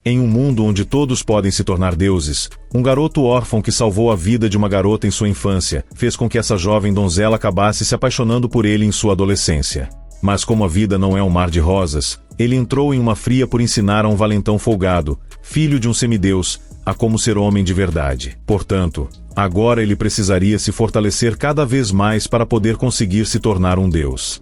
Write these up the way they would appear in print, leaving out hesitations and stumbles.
Em um mundo onde todos podem se tornar deuses, um garoto órfão que salvou a vida de uma garota em sua infância fez com que essa jovem donzela acabasse se apaixonando por ele em sua adolescência. Mas como a vida não é um mar de rosas, ele entrou em uma fria por ensinar a um valentão folgado, filho de um semideus, a como ser homem de verdade. Portanto, agora ele precisaria se fortalecer cada vez mais para poder conseguir se tornar um deus.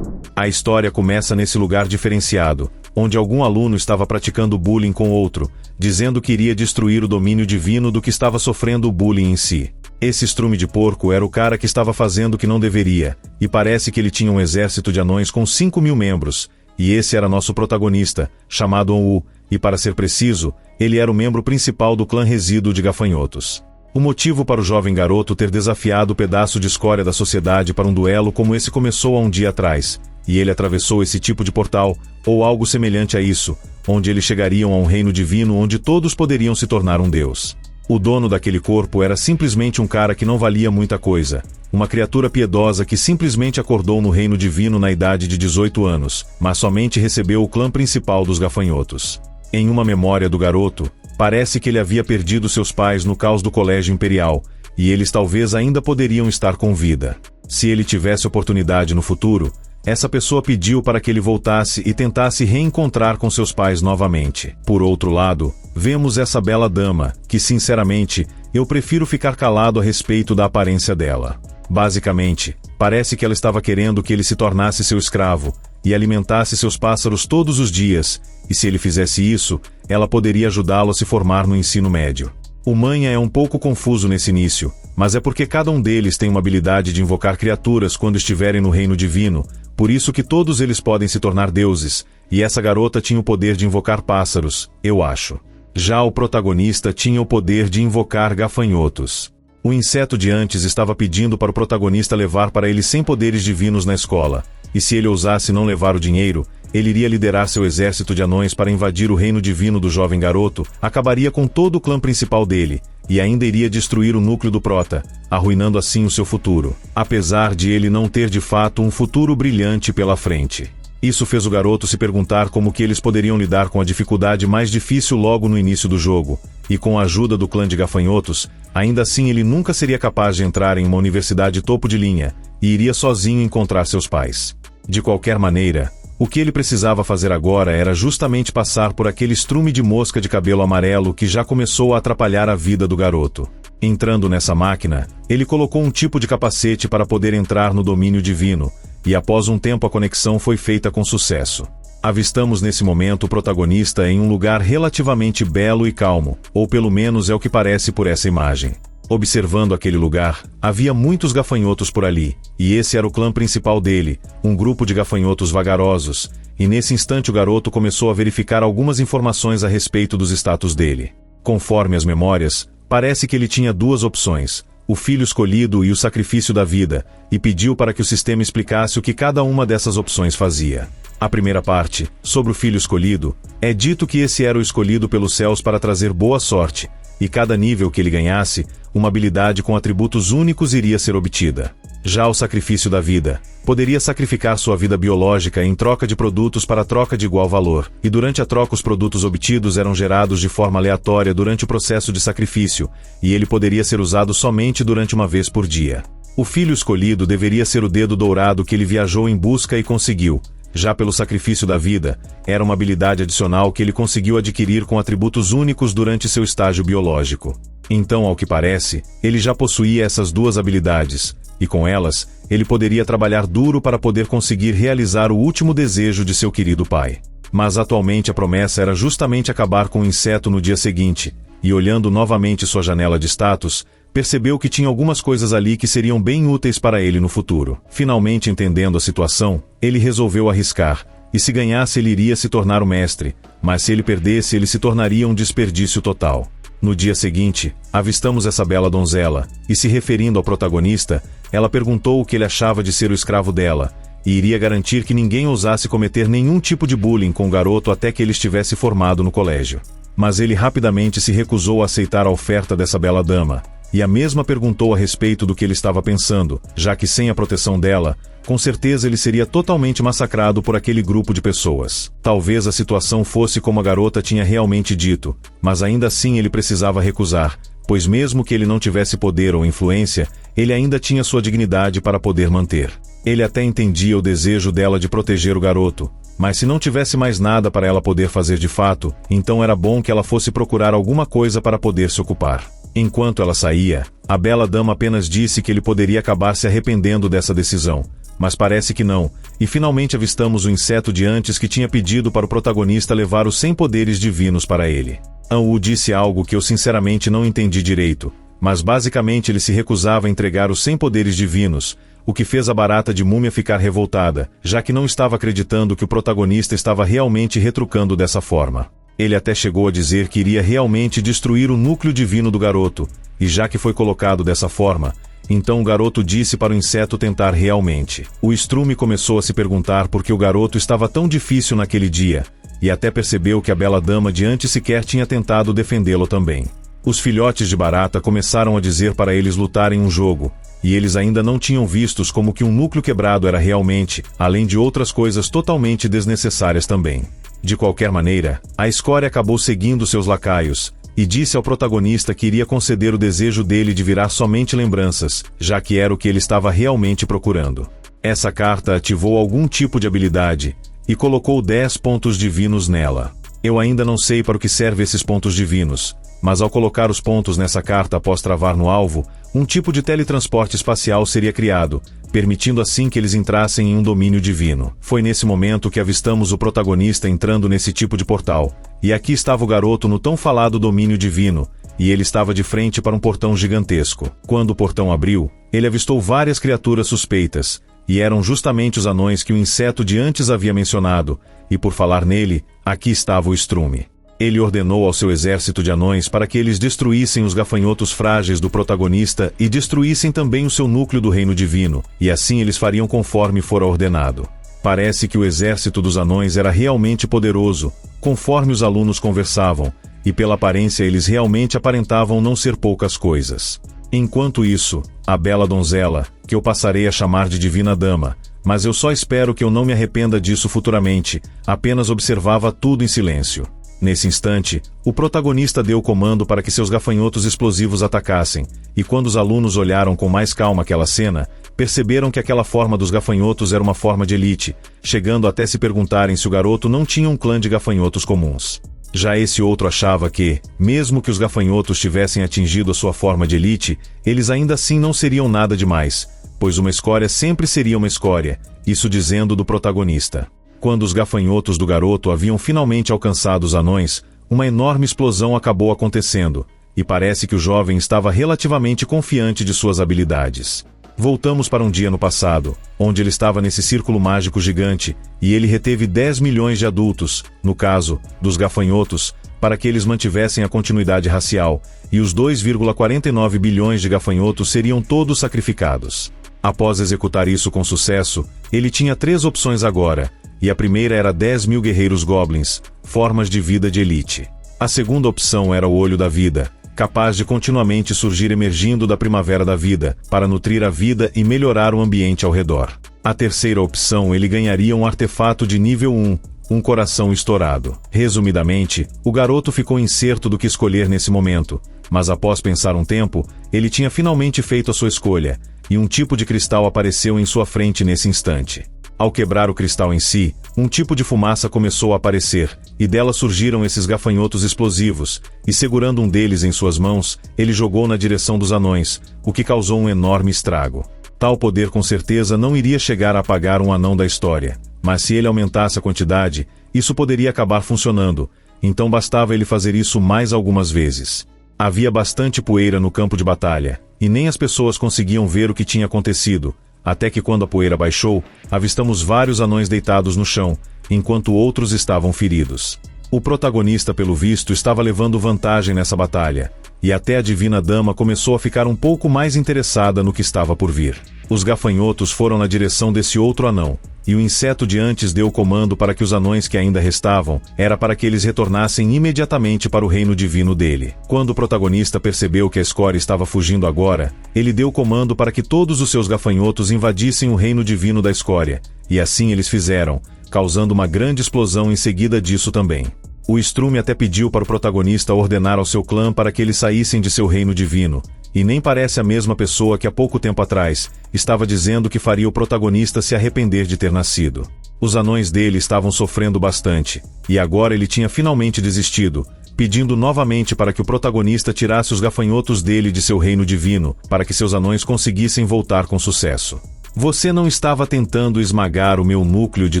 A história começa nesse lugar diferenciado, onde algum aluno estava praticando bullying com outro, dizendo que iria destruir o domínio divino do que estava sofrendo o bullying em si. Esse estrume de porco era o cara que estava fazendo o que não deveria, e parece que ele tinha um exército de anões com 5.000 membros, e esse era nosso protagonista, chamado On-U, e para ser preciso, ele era o membro principal do clã resíduo de gafanhotos. O motivo para o jovem garoto ter desafiado o pedaço de escória da sociedade para um duelo como esse começou há um dia atrás, e ele atravessou esse tipo de portal, ou algo semelhante a isso, onde eles chegariam a um reino divino onde todos poderiam se tornar um deus. O dono daquele corpo era simplesmente um cara que não valia muita coisa, uma criatura piedosa que simplesmente acordou no reino divino na idade de 18 anos, mas somente recebeu o clã principal dos gafanhotos. Em uma memória do garoto, parece que ele havia perdido seus pais no caos do colégio imperial, e eles talvez ainda poderiam estar com vida. Se ele tivesse oportunidade no futuro, essa pessoa pediu para que ele voltasse e tentasse reencontrar com seus pais novamente. Por outro lado, vemos essa bela dama, que sinceramente, eu prefiro ficar calado a respeito da aparência dela. Basicamente, parece que ela estava querendo que ele se tornasse seu escravo, e alimentasse seus pássaros todos os dias, e se ele fizesse isso, ela poderia ajudá-lo a se formar no ensino médio. O manha é um pouco confuso nesse início, mas é porque cada um deles tem uma habilidade de invocar criaturas quando estiverem no reino divino, por isso que todos eles podem se tornar deuses, e essa garota tinha o poder de invocar pássaros, eu acho. Já o protagonista tinha o poder de invocar gafanhotos. O inseto de antes estava pedindo para o protagonista levar para ele 100 poderes divinos na escola, e se ele ousasse não levar o dinheiro, ele iria liderar seu exército de anões para invadir o reino divino do jovem garoto, acabaria com todo o clã principal dele, e ainda iria destruir o núcleo do prota, arruinando assim o seu futuro, apesar de ele não ter de fato um futuro brilhante pela frente. Isso fez o garoto se perguntar como que eles poderiam lidar com a dificuldade mais difícil logo no início do jogo, e com a ajuda do clã de gafanhotos, ainda assim ele nunca seria capaz de entrar em uma universidade topo de linha, e iria sozinho encontrar seus pais. De qualquer maneira, o que ele precisava fazer agora era justamente passar por aquele estrume de mosca de cabelo amarelo que já começou a atrapalhar a vida do garoto. Entrando nessa máquina, ele colocou um tipo de capacete para poder entrar no domínio divino, e após um tempo a conexão foi feita com sucesso. Avistamos nesse momento o protagonista em um lugar relativamente belo e calmo, ou pelo menos é o que parece por essa imagem. Observando aquele lugar, havia muitos gafanhotos por ali, e esse era o clã principal dele, um grupo de gafanhotos vagarosos, e nesse instante o garoto começou a verificar algumas informações a respeito dos status dele. Conforme as memórias, parece que ele tinha duas opções, o filho escolhido e o sacrifício da vida, e pediu para que o sistema explicasse o que cada uma dessas opções fazia. A primeira parte, sobre o filho escolhido, é dito que esse era o escolhido pelos céus para trazer boa sorte, e cada nível que ele ganhasse, uma habilidade com atributos únicos iria ser obtida. Já o sacrifício da vida, poderia sacrificar sua vida biológica em troca de produtos para troca de igual valor, e durante a troca os produtos obtidos eram gerados de forma aleatória durante o processo de sacrifício, e ele poderia ser usado somente durante uma vez por dia. O filho escolhido deveria ser o dedo dourado que ele viajou em busca e conseguiu. Já pelo sacrifício da vida, era uma habilidade adicional que ele conseguiu adquirir com atributos únicos durante seu estágio biológico. Então, ao que parece, ele já possuía essas duas habilidades, e com elas, ele poderia trabalhar duro para poder conseguir realizar o último desejo de seu querido pai. Mas atualmente a promessa era justamente acabar com o inseto no dia seguinte, e olhando novamente sua janela de status, percebeu que tinha algumas coisas ali que seriam bem úteis para ele no futuro. Finalmente entendendo a situação, ele resolveu arriscar, e se ganhasse ele iria se tornar o mestre, mas se ele perdesse ele se tornaria um desperdício total. No dia seguinte, avistamos essa bela donzela, e se referindo ao protagonista, ela perguntou o que ele achava de ser o escravo dela, e iria garantir que ninguém ousasse cometer nenhum tipo de bullying com o garoto até que ele estivesse formado no colégio. Mas ele rapidamente se recusou a aceitar a oferta dessa bela dama, e a mesma perguntou a respeito do que ele estava pensando, já que sem a proteção dela, com certeza ele seria totalmente massacrado por aquele grupo de pessoas. Talvez a situação fosse como a garota tinha realmente dito, mas ainda assim ele precisava recusar, pois mesmo que ele não tivesse poder ou influência, ele ainda tinha sua dignidade para poder manter. Ele até entendia o desejo dela de proteger o garoto, mas se não tivesse mais nada para ela poder fazer de fato, então era bom que ela fosse procurar alguma coisa para poder se ocupar. Enquanto ela saía, a bela dama apenas disse que ele poderia acabar se arrependendo dessa decisão, mas parece que não, e finalmente avistamos o inseto de antes que tinha pedido para o protagonista levar os 100 poderes divinos para ele. An-Wu disse algo que eu sinceramente não entendi direito, mas basicamente ele se recusava a entregar os 100 poderes divinos, o que fez a barata de múmia ficar revoltada, já que não estava acreditando que o protagonista estava realmente retrucando dessa forma. Ele até chegou a dizer que iria realmente destruir o núcleo divino do garoto, e já que foi colocado dessa forma, então o garoto disse para o inseto tentar realmente. O estrume começou a se perguntar por que o garoto estava tão difícil naquele dia, e até percebeu que a bela dama de antes sequer tinha tentado defendê-lo também. Os filhotes de barata começaram a dizer para eles lutarem um jogo, e eles ainda não tinham vistos como que um núcleo quebrado era realmente, além de outras coisas totalmente desnecessárias também. De qualquer maneira, a escória acabou seguindo seus lacaios, e disse ao protagonista que iria conceder o desejo dele de virar somente lembranças, já que era o que ele estava realmente procurando. Essa carta ativou algum tipo de habilidade, e colocou 10 pontos divinos nela. Eu ainda não sei para o que servem esses pontos divinos, mas ao colocar os pontos nessa carta após travar no alvo, um tipo de teletransporte espacial seria criado, permitindo assim que eles entrassem em um domínio divino. Foi nesse momento que avistamos o protagonista entrando nesse tipo de portal, e aqui estava o garoto no tão falado domínio divino, e ele estava de frente para um portão gigantesco. Quando o portão abriu, ele avistou várias criaturas suspeitas, e eram justamente os anões que o inseto de antes havia mencionado, e por falar nele, aqui estava o estrume. Ele ordenou ao seu exército de anões para que eles destruíssem os gafanhotos frágeis do protagonista e destruíssem também o seu núcleo do reino divino, e assim eles fariam conforme fora ordenado. Parece que o exército dos anões era realmente poderoso, conforme os alunos conversavam, e pela aparência eles realmente aparentavam não ser poucas coisas. Enquanto isso, a bela donzela, que eu passarei a chamar de Divina Dama, mas eu só espero que eu não me arrependa disso futuramente, apenas observava tudo em silêncio. Nesse instante, o protagonista deu o comando para que seus gafanhotos explosivos atacassem, e quando os alunos olharam com mais calma aquela cena, perceberam que aquela forma dos gafanhotos era uma forma de elite, chegando até se perguntarem se o garoto não tinha um clã de gafanhotos comuns. Já esse outro achava que, mesmo que os gafanhotos tivessem atingido a sua forma de elite, eles ainda assim não seriam nada demais, pois uma escória sempre seria uma escória, isso dizendo do protagonista. Quando os gafanhotos do garoto haviam finalmente alcançado os anões, uma enorme explosão acabou acontecendo, e parece que o jovem estava relativamente confiante de suas habilidades. Voltamos para um dia no passado, onde ele estava nesse círculo mágico gigante, e ele reteve 10 milhões de adultos, no caso, dos gafanhotos, para que eles mantivessem a continuidade racial, e os 2,49 bilhões de gafanhotos seriam todos sacrificados. Após executar isso com sucesso, ele tinha 3 opções agora, e a primeira era 10 mil guerreiros goblins, formas de vida de elite. A segunda opção era o Olho da Vida, capaz de continuamente surgir emergindo da primavera da vida, para nutrir a vida e melhorar o ambiente ao redor. A terceira opção ele ganharia um artefato de nível 1, um coração estourado. Resumidamente, o garoto ficou incerto do que escolher nesse momento, mas após pensar um tempo, ele tinha finalmente feito a sua escolha, e um tipo de cristal apareceu em sua frente nesse instante. Ao quebrar o cristal em si, um tipo de fumaça começou a aparecer, e dela surgiram esses gafanhotos explosivos, e segurando um deles em suas mãos, ele jogou na direção dos anões, o que causou um enorme estrago. Tal poder com certeza não iria chegar a apagar um anão da história, mas se ele aumentasse a quantidade, isso poderia acabar funcionando, então bastava ele fazer isso mais algumas vezes. Havia bastante poeira no campo de batalha, e nem as pessoas conseguiam ver o que tinha acontecido, até que quando a poeira baixou, avistamos vários anões deitados no chão, enquanto outros estavam feridos. O protagonista, pelo visto, estava levando vantagem nessa batalha, e até a Divina Dama começou a ficar um pouco mais interessada no que estava por vir. Os gafanhotos foram na direção desse outro anão, e o inseto de antes deu o comando para que os anões que ainda restavam, era para que eles retornassem imediatamente para o reino divino dele. Quando o protagonista percebeu que a escória estava fugindo agora, ele deu o comando para que todos os seus gafanhotos invadissem o reino divino da escória, e assim eles fizeram, causando uma grande explosão em seguida disso também. O estrume até pediu para o protagonista ordenar ao seu clã para que eles saíssem de seu reino divino, e nem parece a mesma pessoa que há pouco tempo atrás estava dizendo que faria o protagonista se arrepender de ter nascido. Os anões dele estavam sofrendo bastante, e agora ele tinha finalmente desistido, pedindo novamente para que o protagonista tirasse os gafanhotos dele de seu reino divino, para que seus anões conseguissem voltar com sucesso. Você não estava tentando esmagar o meu núcleo de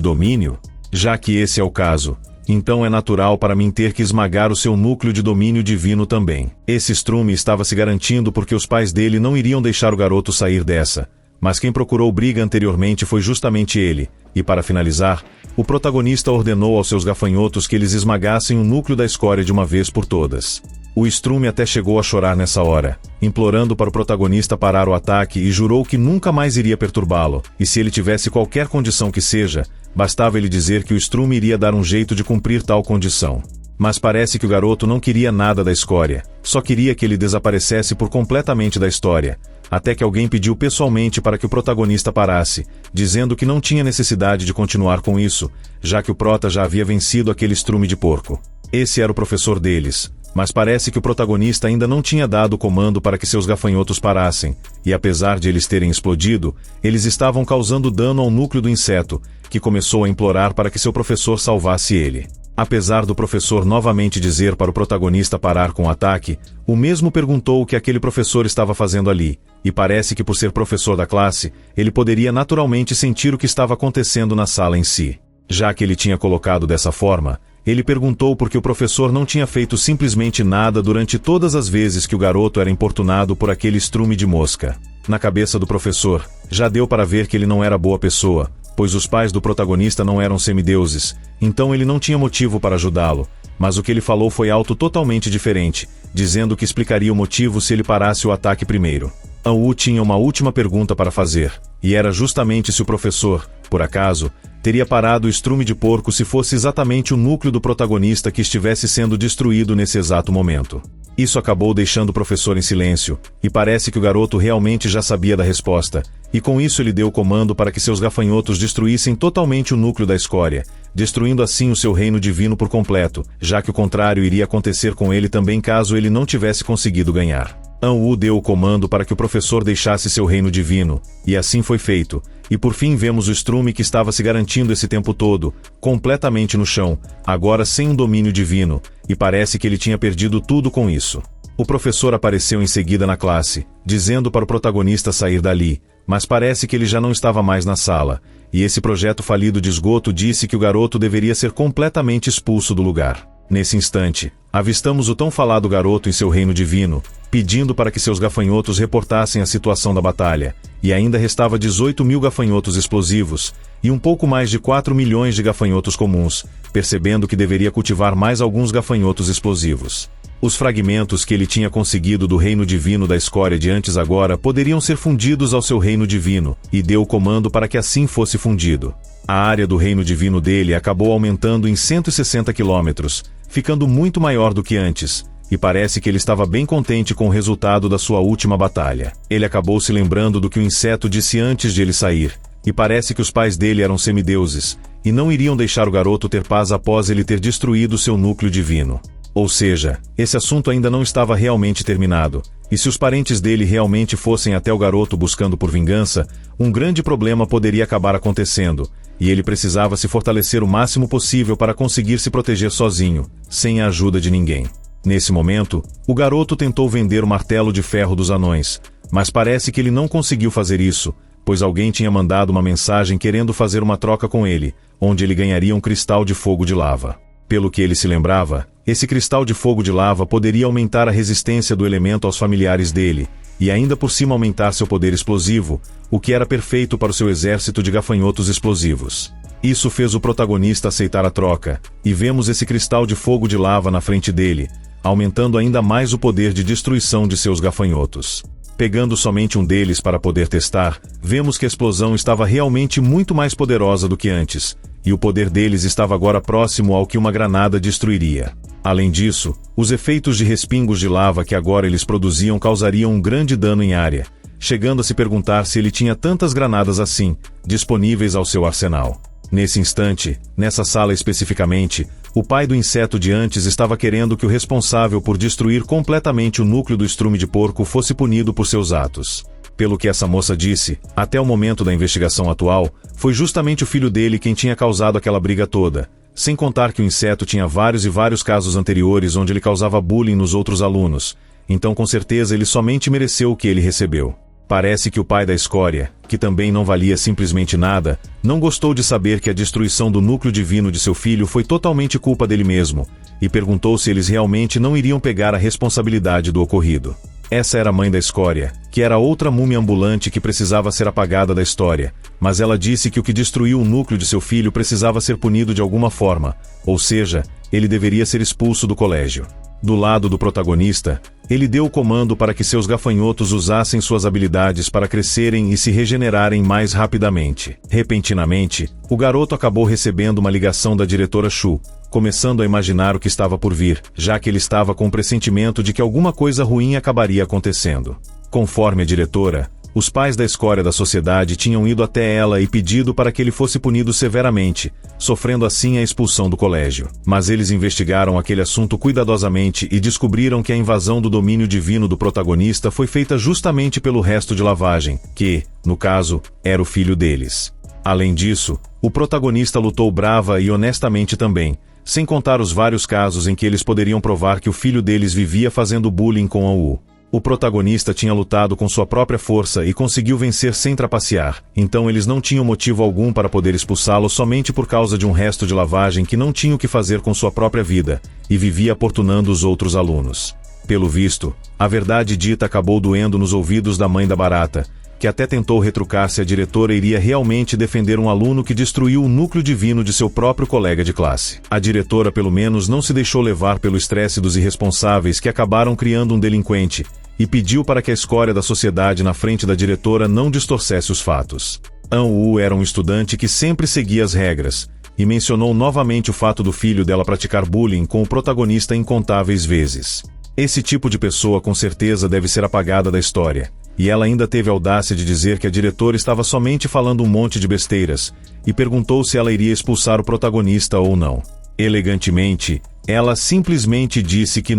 domínio? Já que esse é o caso, então é natural para mim ter que esmagar o seu núcleo de domínio divino também. Esse estrume estava se garantindo porque os pais dele não iriam deixar o garoto sair dessa, mas quem procurou briga anteriormente foi justamente ele, e para finalizar, o protagonista ordenou aos seus gafanhotos que eles esmagassem o núcleo da escória de uma vez por todas. O estrume até chegou a chorar nessa hora, implorando para o protagonista parar o ataque e jurou que nunca mais iria perturbá-lo, e se ele tivesse qualquer condição que seja, bastava ele dizer que o estrume iria dar um jeito de cumprir tal condição. Mas parece que o garoto não queria nada da escória, só queria que ele desaparecesse por completamente da história, até que alguém pediu pessoalmente para que o protagonista parasse, dizendo que não tinha necessidade de continuar com isso, já que o prota já havia vencido aquele estrume de porco. Esse era o professor deles, mas parece que o protagonista ainda não tinha dado o comando para que seus gafanhotos parassem, e apesar de eles terem explodido, eles estavam causando dano ao núcleo do inseto, que começou a implorar para que seu professor salvasse ele. Apesar do professor novamente dizer para o protagonista parar com o ataque, o mesmo perguntou o que aquele professor estava fazendo ali, e parece que por ser professor da classe, ele poderia naturalmente sentir o que estava acontecendo na sala em si. Já que ele tinha colocado dessa forma, ele perguntou por que o professor não tinha feito simplesmente nada durante todas as vezes que o garoto era importunado por aquele estrume de mosca. Na cabeça do professor, já deu para ver que ele não era boa pessoa, pois os pais do protagonista não eram semideuses, então ele não tinha motivo para ajudá-lo, mas o que ele falou foi algo totalmente diferente, dizendo que explicaria o motivo se ele parasse o ataque primeiro. An-Wu tinha uma última pergunta para fazer, e era justamente se o professor, por acaso, teria parado o estrume de porco se fosse exatamente o núcleo do protagonista que estivesse sendo destruído nesse exato momento. Isso acabou deixando o professor em silêncio, e parece que o garoto realmente já sabia da resposta, e com isso ele deu o comando para que seus gafanhotos destruíssem totalmente o núcleo da escória, destruindo assim o seu reino divino por completo, já que o contrário iria acontecer com ele também caso ele não tivesse conseguido ganhar. An-Wu deu o comando para que o professor deixasse seu reino divino, e assim foi feito, e por fim vemos o estrume que estava se garantindo esse tempo todo, completamente no chão, agora sem um domínio divino, e parece que ele tinha perdido tudo com isso. O professor apareceu em seguida na classe, dizendo para o protagonista sair dali, mas parece que ele já não estava mais na sala, e esse projeto falido de esgoto disse que o garoto deveria ser completamente expulso do lugar. Nesse instante, avistamos o tão falado garoto em seu reino divino, pedindo para que seus gafanhotos reportassem a situação da batalha, e ainda restava 18.000 gafanhotos explosivos, e um pouco mais de 4 milhões de gafanhotos comuns, percebendo que deveria cultivar mais alguns gafanhotos explosivos. Os fragmentos que ele tinha conseguido do reino divino da escória de antes agora poderiam ser fundidos ao seu reino divino, e deu o comando para que assim fosse fundido. A área do reino divino dele acabou aumentando em 160 quilômetros, ficando muito maior do que antes, e parece que ele estava bem contente com o resultado da sua última batalha. Ele acabou se lembrando do que o inseto disse antes de ele sair, e parece que os pais dele eram semideuses, e não iriam deixar o garoto ter paz após ele ter destruído seu núcleo divino. Ou seja, esse assunto ainda não estava realmente terminado, e se os parentes dele realmente fossem até o garoto buscando por vingança, um grande problema poderia acabar acontecendo, e ele precisava se fortalecer o máximo possível para conseguir se proteger sozinho, sem a ajuda de ninguém. Nesse momento, o garoto tentou vender o martelo de ferro dos anões, mas parece que ele não conseguiu fazer isso, pois alguém tinha mandado uma mensagem querendo fazer uma troca com ele, onde ele ganharia um cristal de fogo de lava. Pelo que ele se lembrava, esse cristal de fogo de lava poderia aumentar a resistência do elemento aos familiares dele, e ainda por cima aumentar seu poder explosivo, o que era perfeito para o seu exército de gafanhotos explosivos. Isso fez o protagonista aceitar a troca, e vemos esse cristal de fogo de lava na frente dele, aumentando ainda mais o poder de destruição de seus gafanhotos. Pegando somente um deles para poder testar, vemos que a explosão estava realmente muito mais poderosa do que antes, e o poder deles estava agora próximo ao que uma granada destruiria. Além disso, os efeitos de respingos de lava que agora eles produziam causariam um grande dano em área, chegando a se perguntar se ele tinha tantas granadas assim, disponíveis ao seu arsenal. Nesse instante, nessa sala especificamente, o pai do inseto de antes estava querendo que o responsável por destruir completamente o núcleo do estrume de porco fosse punido por seus atos. Pelo que essa moça disse, até o momento da investigação atual, foi justamente o filho dele quem tinha causado aquela briga toda, sem contar que o inseto tinha vários e vários casos anteriores onde ele causava bullying nos outros alunos, então com certeza ele somente mereceu o que ele recebeu. Parece que o pai da escória, que também não valia simplesmente nada, não gostou de saber que a destruição do núcleo divino de seu filho foi totalmente culpa dele mesmo, e perguntou se eles realmente não iriam pegar a responsabilidade do ocorrido. Essa era a mãe da escória, que era outra múmia ambulante que precisava ser apagada da história, mas ela disse que o que destruiu o núcleo de seu filho precisava ser punido de alguma forma, ou seja, ele deveria ser expulso do colégio. Do lado do protagonista, ele deu o comando para que seus gafanhotos usassem suas habilidades para crescerem e se regenerarem mais rapidamente. Repentinamente, o garoto acabou recebendo uma ligação da diretora Shu, começando a imaginar o que estava por vir, já que ele estava com o pressentimento de que alguma coisa ruim acabaria acontecendo. Conforme a diretora, os pais da escória da sociedade tinham ido até ela e pedido para que ele fosse punido severamente, sofrendo assim a expulsão do colégio. Mas eles investigaram aquele assunto cuidadosamente e descobriram que a invasão do domínio divino do protagonista foi feita justamente pelo resto de lavagem, que, no caso, era o filho deles. Além disso, o protagonista lutou brava e honestamente também, sem contar os vários casos em que eles poderiam provar que o filho deles vivia fazendo bullying com a U. O protagonista tinha lutado com sua própria força e conseguiu vencer sem trapacear, então eles não tinham motivo algum para poder expulsá-lo somente por causa de um resto de lavagem que não tinha o que fazer com sua própria vida, e vivia importunando os outros alunos. Pelo visto, a verdade dita acabou doendo nos ouvidos da mãe da barata, que até tentou retrucar se a diretora iria realmente defender um aluno que destruiu o núcleo divino de seu próprio colega de classe. A diretora pelo menos não se deixou levar pelo estresse dos irresponsáveis que acabaram criando um delinquente, e pediu para que a escória da sociedade na frente da diretora não distorcesse os fatos. An-Wu era um estudante que sempre seguia as regras, e mencionou novamente o fato do filho dela praticar bullying com o protagonista incontáveis vezes. Esse tipo de pessoa com certeza deve ser apagada da história, e ela ainda teve a audácia de dizer que a diretora estava somente falando um monte de besteiras, e perguntou se ela iria expulsar o protagonista ou não. Elegantemente, ela simplesmente disse que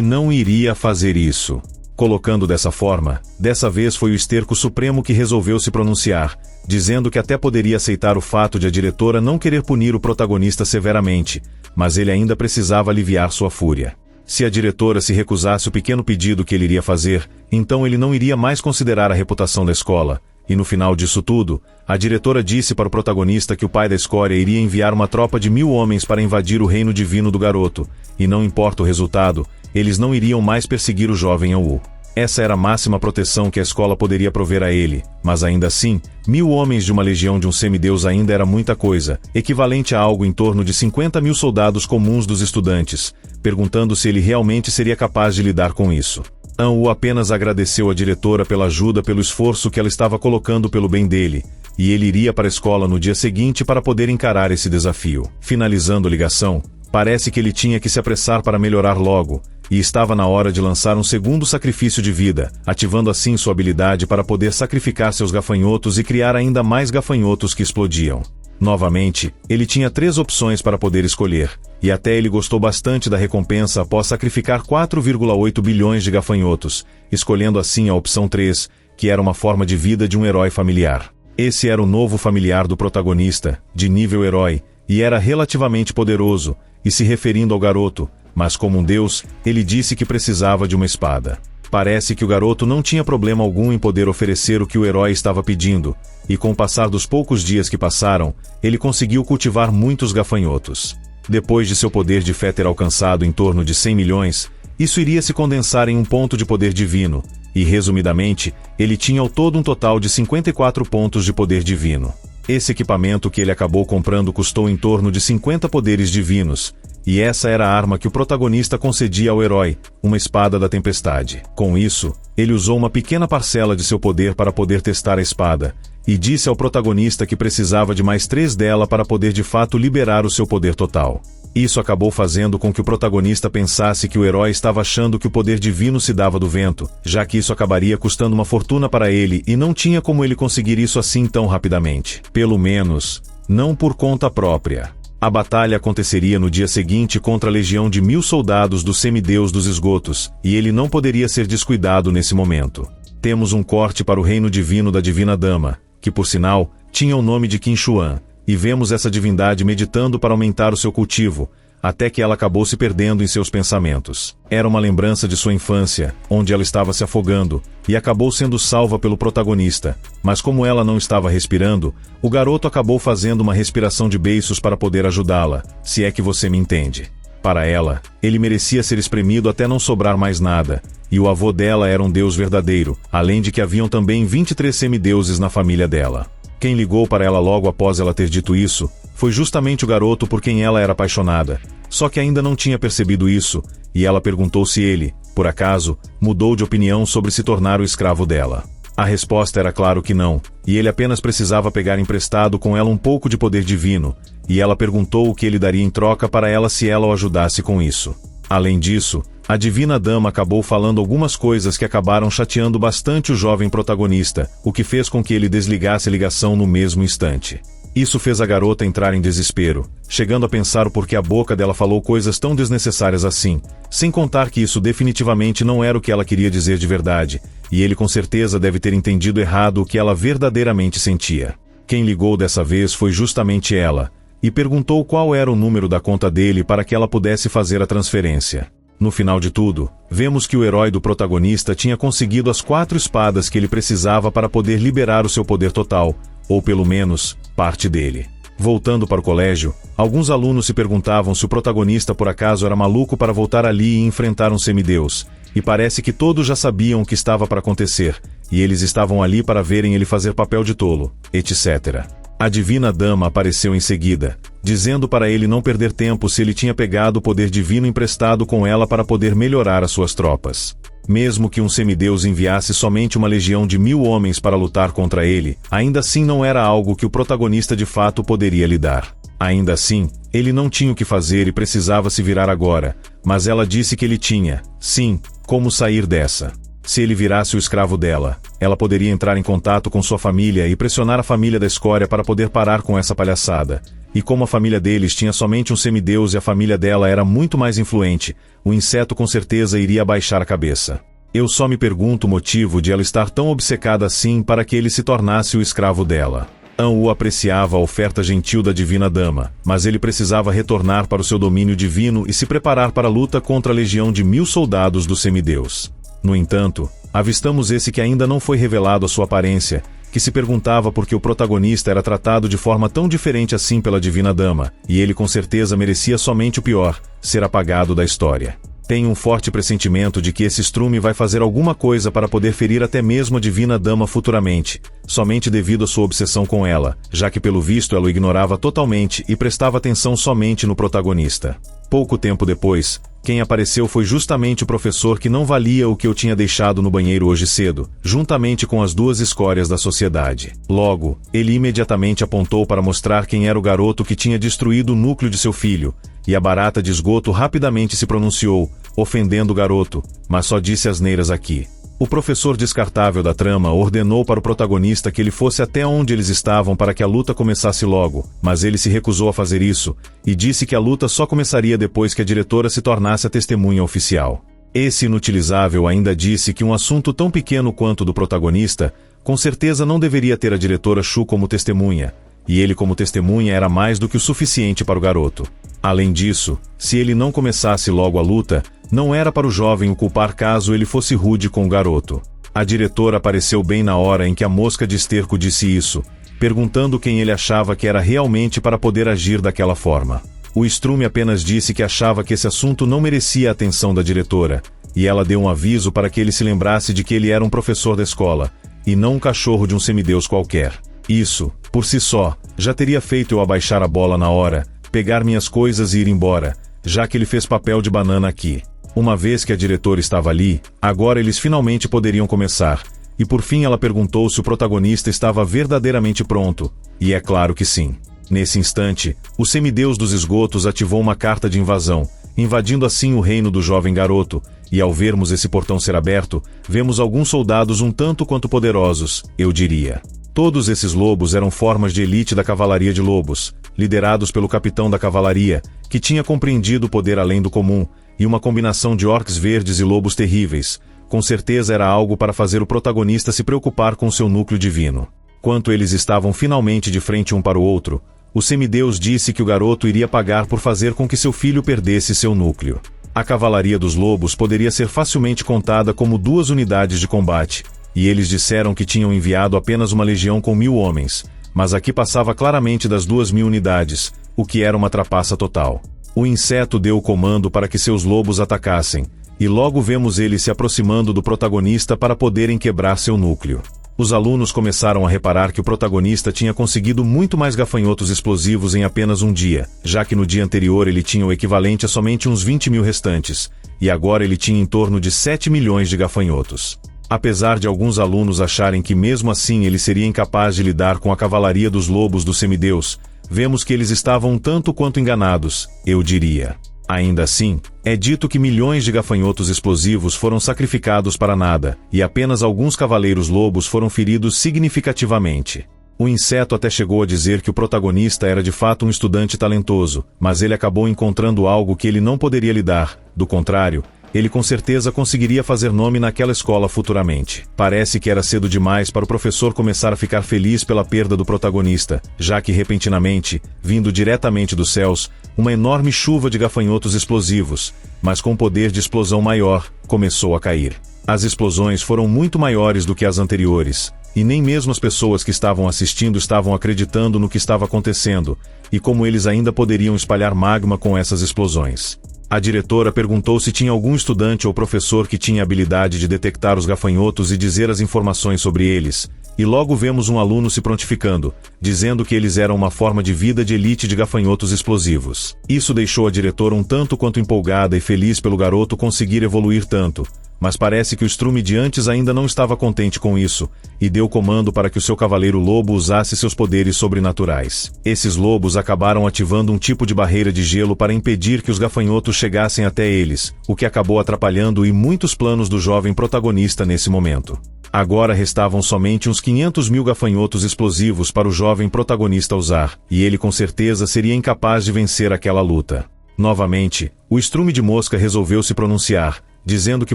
não iria fazer isso. Colocando dessa forma, dessa vez foi o esterco supremo que resolveu se pronunciar, dizendo que até poderia aceitar o fato de a diretora não querer punir o protagonista severamente, mas ele ainda precisava aliviar sua fúria. Se a diretora se recusasse o pequeno pedido que ele iria fazer, então ele não iria mais considerar a reputação da escola, e no final disso tudo, a diretora disse para o protagonista que o pai da escória iria enviar uma tropa de 1000 homens para invadir o reino divino do garoto, e não importa o resultado, eles não iriam mais perseguir o jovem An-Wu. Essa era a máxima proteção que a escola poderia prover a ele, mas ainda assim, 1000 homens de uma legião de um semideus ainda era muita coisa, equivalente a algo em torno de 50.000 soldados comuns dos estudantes, perguntando se ele realmente seria capaz de lidar com isso. An-Wu apenas agradeceu à diretora pela ajuda pelo esforço que ela estava colocando pelo bem dele, e ele iria para a escola no dia seguinte para poder encarar esse desafio. Finalizando a ligação, parece que ele tinha que se apressar para melhorar logo, e estava na hora de lançar um segundo sacrifício de vida, ativando assim sua habilidade para poder sacrificar seus gafanhotos e criar ainda mais gafanhotos que explodiam. Novamente, ele tinha 3 opções para poder escolher, e até ele gostou bastante da recompensa após sacrificar 4,8 bilhões de gafanhotos, escolhendo assim a opção 3, que era uma forma de vida de um herói familiar. Esse era o novo familiar do protagonista, de nível herói, e era relativamente poderoso, e se referindo ao garoto, mas como um deus, ele disse que precisava de uma espada. Parece que o garoto não tinha problema algum em poder oferecer o que o herói estava pedindo, e com o passar dos poucos dias que passaram, ele conseguiu cultivar muitos gafanhotos. Depois de seu poder de fé ter alcançado em torno de 100 milhões, isso iria se condensar em um ponto de poder divino, e resumidamente, ele tinha ao todo um total de 54 pontos de poder divino. Esse equipamento que ele acabou comprando custou em torno de 50 poderes divinos, e essa era a arma que o protagonista concedia ao herói, uma espada da tempestade. Com isso, ele usou uma pequena parcela de seu poder para poder testar a espada, e disse ao protagonista que precisava de mais 3 dela para poder de fato liberar o seu poder total. Isso acabou fazendo com que o protagonista pensasse que o herói estava achando que o poder divino se dava do vento, já que isso acabaria custando uma fortuna para ele e não tinha como ele conseguir isso assim tão rapidamente. Pelo menos, não por conta própria. A batalha aconteceria no dia seguinte contra a legião de 1000 soldados do semideus dos esgotos, e ele não poderia ser descuidado nesse momento. Temos um corte para o reino divino da Divina Dama, que por sinal, tinha o nome de Qin Xuan, e vemos essa divindade meditando para aumentar o seu cultivo, até que ela acabou se perdendo em seus pensamentos. Era uma lembrança de sua infância, onde ela estava se afogando, e acabou sendo salva pelo protagonista, mas como ela não estava respirando, o garoto acabou fazendo uma respiração de beiços para poder ajudá-la, se é que você me entende. Para ela, ele merecia ser espremido até não sobrar mais nada, e o avô dela era um deus verdadeiro, além de que haviam também 23 semideuses na família dela. Quem ligou para ela logo após ela ter dito isso, foi justamente o garoto por quem ela era apaixonada, só que ainda não tinha percebido isso, e ela perguntou se ele, por acaso, mudou de opinião sobre se tornar o escravo dela. A resposta era claro que não, e ele apenas precisava pegar emprestado com ela um pouco de poder divino, e ela perguntou o que ele daria em troca para ela se ela o ajudasse com isso. Além disso, a Divina Dama acabou falando algumas coisas que acabaram chateando bastante o jovem protagonista, o que fez com que ele desligasse a ligação no mesmo instante. Isso fez a garota entrar em desespero, chegando a pensar o porquê a boca dela falou coisas tão desnecessárias assim, sem contar que isso definitivamente não era o que ela queria dizer de verdade, e ele com certeza deve ter entendido errado o que ela verdadeiramente sentia. Quem ligou dessa vez foi justamente ela, e perguntou qual era o número da conta dele para que ela pudesse fazer a transferência. No final de tudo, vemos que o herói do protagonista tinha conseguido as 4 espadas que ele precisava para poder liberar o seu poder total, ou pelo menos, parte dele. Voltando para o colégio, alguns alunos se perguntavam se o protagonista por acaso era maluco para voltar ali e enfrentar um semideus, e parece que todos já sabiam o que estava para acontecer, e eles estavam ali para verem ele fazer papel de tolo, etc. A Divina Dama apareceu em seguida, dizendo para ele não perder tempo se ele tinha pegado o poder divino emprestado com ela para poder melhorar as suas tropas. Mesmo que um semideus enviasse somente uma legião de 1000 homens para lutar contra ele, ainda assim não era algo que o protagonista de fato poderia lidar. Ainda assim, ele não tinha o que fazer e precisava se virar agora, mas ela disse que ele tinha, sim, como sair dessa. Se ele virasse o escravo dela, ela poderia entrar em contato com sua família e pressionar a família da Escória para poder parar com essa palhaçada. E como a família deles tinha somente um semideus e a família dela era muito mais influente, o inseto com certeza iria abaixar a cabeça. Eu só me pergunto o motivo de ela estar tão obcecada assim para que ele se tornasse o escravo dela. An-Wu apreciava a oferta gentil da Divina Dama, mas ele precisava retornar para o seu domínio divino e se preparar para a luta contra a legião de 1000 soldados do semideus. No entanto, avistamos esse que ainda não foi revelado a sua aparência, que se perguntava por que o protagonista era tratado de forma tão diferente assim pela Divina Dama, e ele com certeza merecia somente o pior, ser apagado da história. Tenho um forte pressentimento de que esse estrume vai fazer alguma coisa para poder ferir até mesmo a Divina Dama futuramente, somente devido à sua obsessão com ela, já que pelo visto ela o ignorava totalmente e prestava atenção somente no protagonista. Pouco tempo depois, quem apareceu foi justamente o professor que não valia o que eu tinha deixado no banheiro hoje cedo, juntamente com as 2 escórias da sociedade. Logo, ele imediatamente apontou para mostrar quem era o garoto que tinha destruído o núcleo de seu filho, e a barata de esgoto rapidamente se pronunciou, ofendendo o garoto, mas só disse asneiras aqui. O professor descartável da trama ordenou para o protagonista que ele fosse até onde eles estavam para que a luta começasse logo, mas ele se recusou a fazer isso, e disse que a luta só começaria depois que a diretora se tornasse a testemunha oficial. Esse inutilizável ainda disse que um assunto tão pequeno quanto o do protagonista, com certeza não deveria ter a diretora Shu como testemunha, e ele como testemunha era mais do que o suficiente para o garoto. Além disso, se ele não começasse logo a luta, não era para o jovem o culpar caso ele fosse rude com o garoto. A diretora apareceu bem na hora em que a mosca de esterco disse isso, perguntando quem ele achava que era realmente para poder agir daquela forma. O estrume apenas disse que achava que esse assunto não merecia a atenção da diretora, e ela deu um aviso para que ele se lembrasse de que ele era um professor da escola, e não um cachorro de um semideus qualquer. Isso, por si só, já teria feito eu abaixar a bola na hora, pegar minhas coisas e ir embora, já que ele fez papel de banana aqui. Uma vez que a diretora estava ali, agora eles finalmente poderiam começar. E por fim ela perguntou se o protagonista estava verdadeiramente pronto, e é claro que sim. Nesse instante, o semideus dos esgotos ativou uma carta de invasão, invadindo assim o reino do jovem garoto, e ao vermos esse portão ser aberto, vemos alguns soldados um tanto quanto poderosos, eu diria. Todos esses lobos eram formas de elite da cavalaria de lobos, liderados pelo capitão da cavalaria, que tinha compreendido o poder além do comum, e uma combinação de orcs verdes e lobos terríveis. Com certeza era algo para fazer o protagonista se preocupar com seu núcleo divino. Quando eles estavam finalmente de frente um para o outro, o semideus disse que o garoto iria pagar por fazer com que seu filho perdesse seu núcleo. A cavalaria dos lobos poderia ser facilmente contada como 2 unidades de combate, e eles disseram que tinham enviado apenas uma legião com 1000 homens, mas aqui passava claramente das 2000 unidades, o que era uma trapaça total. O inseto deu o comando para que seus lobos atacassem, e logo vemos eles se aproximando do protagonista para poderem quebrar seu núcleo. Os alunos começaram a reparar que o protagonista tinha conseguido muito mais gafanhotos explosivos em apenas um dia, já que no dia anterior ele tinha o equivalente a somente uns 20.000 restantes, e agora ele tinha em torno de 7 milhões de gafanhotos. Apesar de alguns alunos acharem que mesmo assim ele seria incapaz de lidar com a cavalaria dos lobos do semideus, vemos que eles estavam um tanto quanto enganados, eu diria. Ainda assim, é dito que milhões de gafanhotos explosivos foram sacrificados para nada, e apenas alguns cavaleiros lobos foram feridos significativamente. O inseto até chegou a dizer que o protagonista era de fato um estudante talentoso, mas ele acabou encontrando algo que ele não poderia lidar. Do contrário, ele com certeza conseguiria fazer nome naquela escola futuramente. Parece que era cedo demais para o professor começar a ficar feliz pela perda do protagonista, já que repentinamente, vindo diretamente dos céus, uma enorme chuva de gafanhotos explosivos, mas com poder de explosão maior, começou a cair. As explosões foram muito maiores do que as anteriores, e nem mesmo as pessoas que estavam assistindo estavam acreditando no que estava acontecendo, e como eles ainda poderiam espalhar magma com essas explosões. A diretora perguntou se tinha algum estudante ou professor que tinha habilidade de detectar os gafanhotos e dizer as informações sobre eles, e logo vemos um aluno se prontificando, dizendo que eles eram uma forma de vida de elite de gafanhotos explosivos. Isso deixou a diretora um tanto quanto empolgada e feliz pelo garoto conseguir evoluir tanto, mas parece que o Strume de antes ainda não estava contente com isso, e deu comando para que o seu cavaleiro lobo usasse seus poderes sobrenaturais. Esses lobos acabaram ativando um tipo de barreira de gelo para impedir que os gafanhotos chegassem até eles, o que acabou atrapalhando muitos planos do jovem protagonista nesse momento. Agora restavam somente uns 500.000 gafanhotos explosivos para o jovem protagonista usar, e ele com certeza seria incapaz de vencer aquela luta. Novamente, o Strume de Mosca resolveu se pronunciar, dizendo que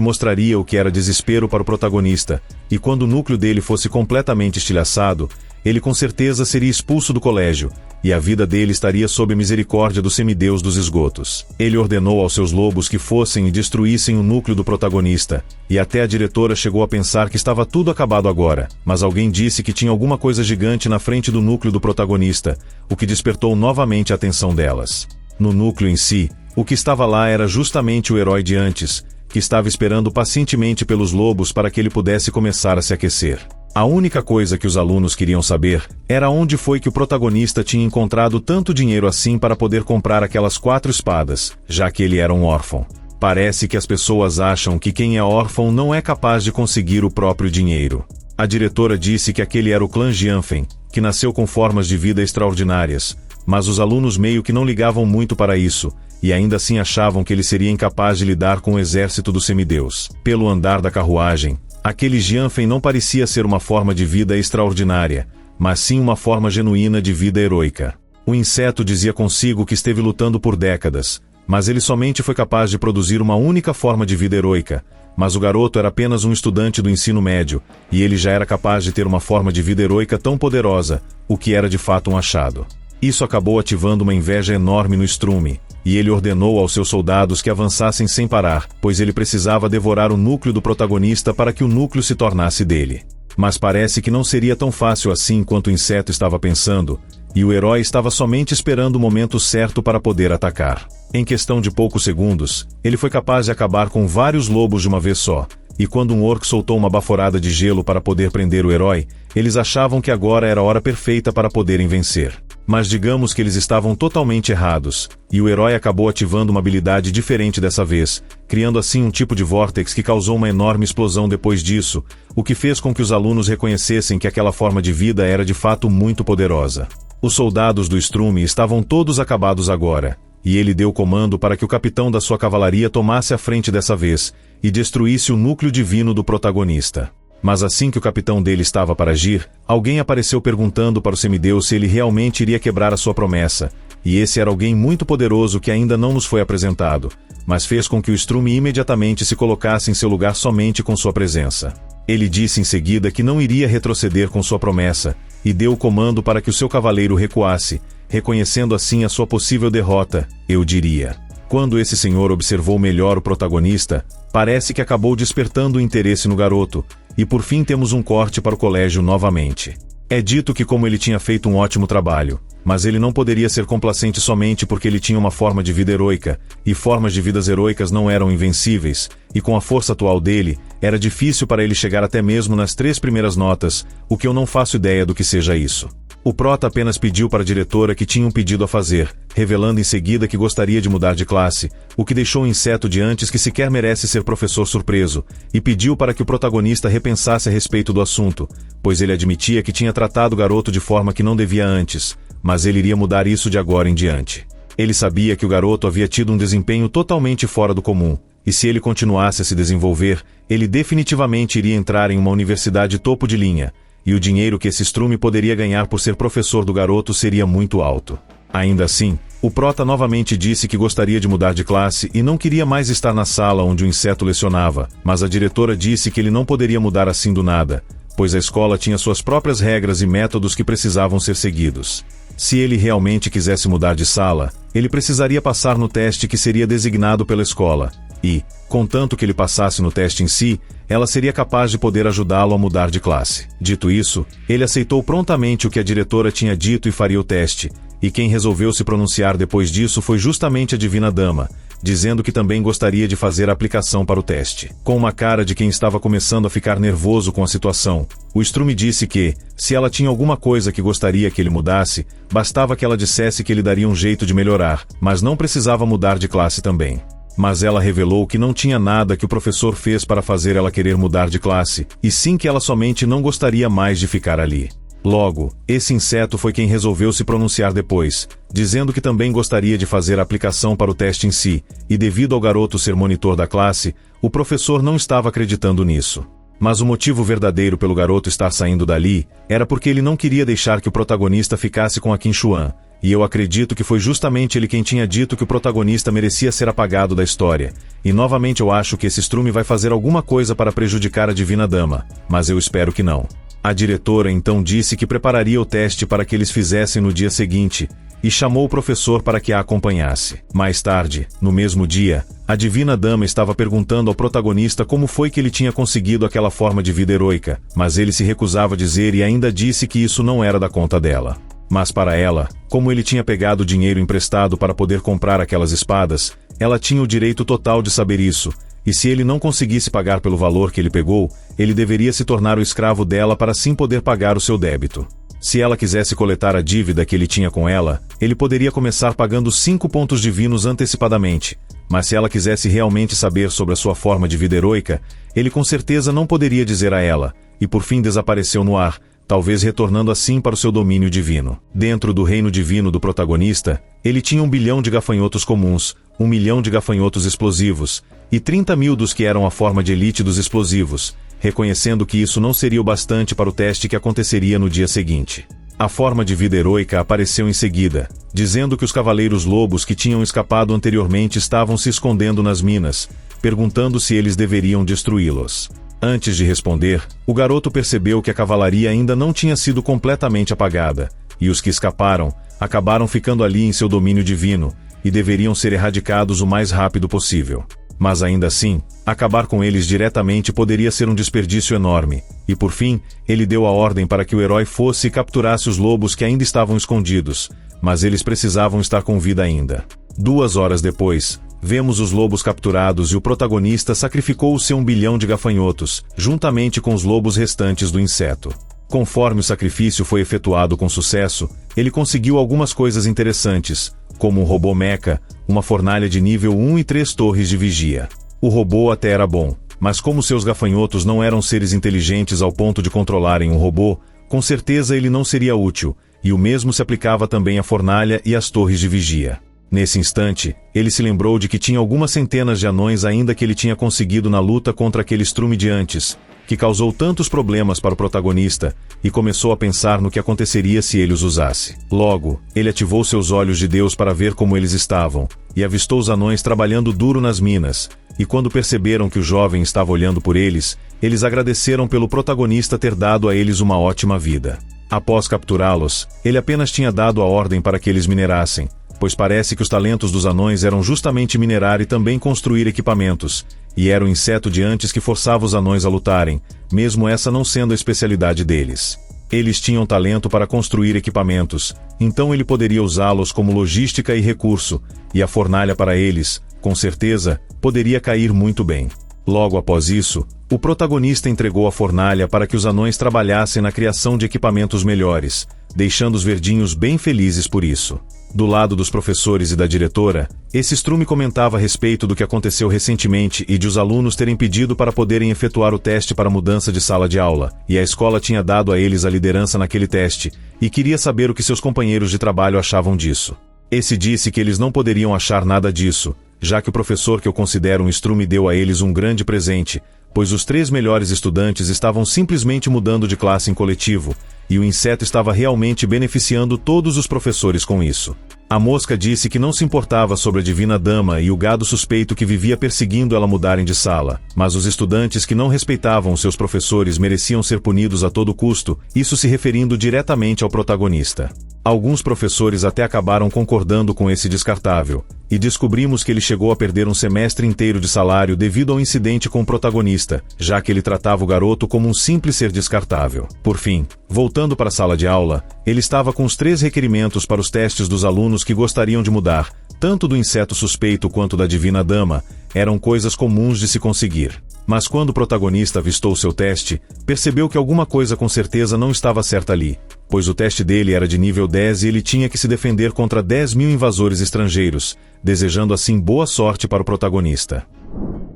mostraria o que era desespero para o protagonista, e quando o núcleo dele fosse completamente estilhaçado, ele com certeza seria expulso do colégio, e a vida dele estaria sob a misericórdia do semideus dos esgotos. Ele ordenou aos seus lobos que fossem e destruíssem o núcleo do protagonista, e até a diretora chegou a pensar que estava tudo acabado agora, mas alguém disse que tinha alguma coisa gigante na frente do núcleo do protagonista, o que despertou novamente a atenção delas. No núcleo em si, o que estava lá era justamente o herói de antes, que estava esperando pacientemente pelos lobos para que ele pudesse começar a se aquecer. A única coisa que os alunos queriam saber era onde foi que o protagonista tinha encontrado tanto dinheiro assim para poder comprar aquelas 4 espadas, já que ele era um órfão. Parece que as pessoas acham que quem é órfão não é capaz de conseguir o próprio dinheiro. A diretora disse que aquele era o clã Jianfen, que nasceu com formas de vida extraordinárias, mas os alunos meio que não ligavam muito para isso, e ainda assim achavam que ele seria incapaz de lidar com o exército do semideus. Pelo andar da carruagem, aquele Jianfen não parecia ser uma forma de vida extraordinária, mas sim uma forma genuína de vida heroica. O inseto dizia consigo que esteve lutando por décadas, mas ele somente foi capaz de produzir uma única forma de vida heroica, mas o garoto era apenas um estudante do ensino médio, e ele já era capaz de ter uma forma de vida heroica tão poderosa, o que era de fato um achado. Isso acabou ativando uma inveja enorme no Strume, e ele ordenou aos seus soldados que avançassem sem parar, pois ele precisava devorar o núcleo do protagonista para que o núcleo se tornasse dele. Mas parece que não seria tão fácil assim quanto o inseto estava pensando, e o herói estava somente esperando o momento certo para poder atacar. Em questão de poucos segundos, ele foi capaz de acabar com vários lobos de uma vez só, e quando um orc soltou uma baforada de gelo para poder prender o herói, eles achavam que agora era a hora perfeita para poderem vencer. Mas digamos que eles estavam totalmente errados, e o herói acabou ativando uma habilidade diferente dessa vez, criando assim um tipo de vórtex que causou uma enorme explosão depois disso, o que fez com que os alunos reconhecessem que aquela forma de vida era de fato muito poderosa. Os soldados do Strume estavam todos acabados agora, e ele deu comando para que o capitão da sua cavalaria tomasse a frente dessa vez, e destruísse o núcleo divino do protagonista. Mas assim que o capitão dele estava para agir, alguém apareceu perguntando para o semideus se ele realmente iria quebrar a sua promessa, e esse era alguém muito poderoso que ainda não nos foi apresentado, mas fez com que o Strume imediatamente se colocasse em seu lugar somente com sua presença. Ele disse em seguida que não iria retroceder com sua promessa, e deu o comando para que o seu cavaleiro recuasse, reconhecendo assim a sua possível derrota, eu diria. Quando esse senhor observou melhor o protagonista, parece que acabou despertando o interesse no garoto, e por fim temos um corte para o colégio novamente. É dito que como ele tinha feito um ótimo trabalho, mas ele não poderia ser complacente somente porque ele tinha uma forma de vida heroica, e formas de vidas heroicas não eram invencíveis, e com a força atual dele, era difícil para ele chegar até mesmo nas 3 primeiras notas, o que eu não faço ideia do que seja isso. O prota apenas pediu para a diretora que tinha um pedido a fazer, revelando em seguida que gostaria de mudar de classe, o que deixou o inseto de antes que sequer merece ser professor surpreso, e pediu para que o protagonista repensasse a respeito do assunto, pois ele admitia que tinha tratado o garoto de forma que não devia antes, mas ele iria mudar isso de agora em diante. Ele sabia que o garoto havia tido um desempenho totalmente fora do comum, e se ele continuasse a se desenvolver, ele definitivamente iria entrar em uma universidade topo de linha, e o dinheiro que esse Strume poderia ganhar por ser professor do garoto seria muito alto. Ainda assim, o prota novamente disse que gostaria de mudar de classe e não queria mais estar na sala onde o inseto lecionava, mas a diretora disse que ele não poderia mudar assim do nada, pois a escola tinha suas próprias regras e métodos que precisavam ser seguidos. Se ele realmente quisesse mudar de sala, ele precisaria passar no teste que seria designado pela escola, e, contanto que ele passasse no teste em si, ela seria capaz de poder ajudá-lo a mudar de classe. Dito isso, ele aceitou prontamente o que a diretora tinha dito e faria o teste, e quem resolveu se pronunciar depois disso foi justamente a Divina Dama, dizendo que também gostaria de fazer a aplicação para o teste. Com uma cara de quem estava começando a ficar nervoso com a situação, o Strume disse que, se ela tinha alguma coisa que gostaria que ele mudasse, bastava que ela dissesse que ele daria um jeito de melhorar, mas não precisava mudar de classe também. Mas ela revelou que não tinha nada que o professor fez para fazer ela querer mudar de classe, e sim que ela somente não gostaria mais de ficar ali. Logo, esse inseto foi quem resolveu se pronunciar depois, dizendo que também gostaria de fazer a aplicação para o teste em si, e devido ao garoto ser monitor da classe, o professor não estava acreditando nisso. Mas o motivo verdadeiro pelo garoto estar saindo dali, era porque ele não queria deixar que o protagonista ficasse com a Qin Xuan, e eu acredito que foi justamente ele quem tinha dito que o protagonista merecia ser apagado da história, e novamente eu acho que esse Strume vai fazer alguma coisa para prejudicar a Divina Dama, mas eu espero que não. A diretora então disse que prepararia o teste para que eles fizessem no dia seguinte, e chamou o professor para que a acompanhasse. Mais tarde, no mesmo dia, a Divina Dama estava perguntando ao protagonista como foi que ele tinha conseguido aquela forma de vida heroica, mas ele se recusava a dizer e ainda disse que isso não era da conta dela. Mas para ela, como ele tinha pegado dinheiro emprestado para poder comprar aquelas espadas, ela tinha o direito total de saber isso, e se ele não conseguisse pagar pelo valor que ele pegou, ele deveria se tornar o escravo dela para assim poder pagar o seu débito. Se ela quisesse coletar a dívida que ele tinha com ela, ele poderia começar pagando 5 pontos divinos antecipadamente, mas se ela quisesse realmente saber sobre a sua forma de vida heroica, ele com certeza não poderia dizer a ela, e por fim desapareceu no ar, talvez retornando assim para o seu domínio divino. Dentro do reino divino do protagonista, ele tinha 1 bilhão de gafanhotos comuns, 1 milhão de gafanhotos explosivos, e 30.000 dos que eram a forma de elite dos explosivos, reconhecendo que isso não seria o bastante para o teste que aconteceria no dia seguinte. A forma de vida heroica apareceu em seguida, dizendo que os cavaleiros lobos que tinham escapado anteriormente estavam se escondendo nas minas, perguntando se eles deveriam destruí-los. Antes de responder, o garoto percebeu que a cavalaria ainda não tinha sido completamente apagada, e os que escaparam, acabaram ficando ali em seu domínio divino, e deveriam ser erradicados o mais rápido possível. Mas ainda assim, acabar com eles diretamente poderia ser um desperdício enorme, e por fim, ele deu a ordem para que o herói fosse e capturasse os lobos que ainda estavam escondidos, mas eles precisavam estar com vida ainda. 2 horas depois, vemos os lobos capturados e o protagonista sacrificou o seu 1 bilhão de gafanhotos, juntamente com os lobos restantes do inseto. Conforme o sacrifício foi efetuado com sucesso, ele conseguiu algumas coisas interessantes, como um robô mecha, uma fornalha de nível 1 e 3 torres de vigia. O robô até era bom, mas como seus gafanhotos não eram seres inteligentes ao ponto de controlarem um robô, com certeza ele não seria útil, e o mesmo se aplicava também à fornalha e às torres de vigia. Nesse instante, ele se lembrou de que tinha algumas centenas de anões ainda que ele tinha conseguido na luta contra aquele estrume de antes, que causou tantos problemas para o protagonista, e começou a pensar no que aconteceria se ele os usasse. Logo, ele ativou seus olhos de Deus para ver como eles estavam, e avistou os anões trabalhando duro nas minas, e quando perceberam que o jovem estava olhando por eles, eles agradeceram pelo protagonista ter dado a eles uma ótima vida. Após capturá-los, ele apenas tinha dado a ordem para que eles minerassem, pois parece que os talentos dos anões eram justamente minerar e também construir equipamentos, e era o inseto de antes que forçava os anões a lutarem, mesmo essa não sendo a especialidade deles. Eles tinham talento para construir equipamentos, então ele poderia usá-los como logística e recurso, e a fornalha para eles, com certeza, poderia cair muito bem. Logo após isso, o protagonista entregou a fornalha para que os anões trabalhassem na criação de equipamentos melhores, deixando os verdinhos bem felizes por isso. Do lado dos professores e da diretora, esse estrume comentava a respeito do que aconteceu recentemente e de os alunos terem pedido para poderem efetuar o teste para mudança de sala de aula, e a escola tinha dado a eles a liderança naquele teste, e queria saber o que seus companheiros de trabalho achavam disso. Esse disse que eles não poderiam achar nada disso, já que o professor que eu considero um estrume deu a eles um grande presente, pois os 3 melhores estudantes estavam simplesmente mudando de classe em coletivo, e o inseto estava realmente beneficiando todos os professores com isso. A mosca disse que não se importava sobre a divina dama e o gado suspeito que vivia perseguindo ela mudarem de sala, mas os estudantes que não respeitavam seus professores mereciam ser punidos a todo custo, isso se referindo diretamente ao protagonista. Alguns professores até acabaram concordando com esse descartável, e descobrimos que ele chegou a perder um semestre inteiro de salário devido ao incidente com o protagonista, já que ele tratava o garoto como um simples ser descartável. Por fim, voltando para a sala de aula, ele estava com os 3 requerimentos para os testes dos alunos que gostariam de mudar, tanto do inseto suspeito quanto da divina dama, eram coisas comuns de se conseguir. Mas quando o protagonista avistou seu teste, percebeu que alguma coisa com certeza não estava certa ali, pois o teste dele era de nível 10 e ele tinha que se defender contra 10.000 invasores estrangeiros, desejando assim boa sorte para o protagonista.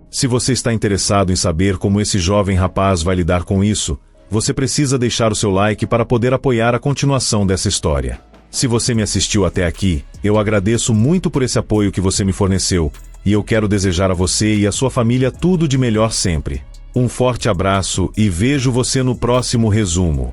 Se você está interessado em saber como esse jovem rapaz vai lidar com isso, você precisa deixar o seu like para poder apoiar a continuação dessa história. Se você me assistiu até aqui, eu agradeço muito por esse apoio que você me forneceu, e eu quero desejar a você e a sua família tudo de melhor sempre. Um forte abraço e vejo você no próximo resumo.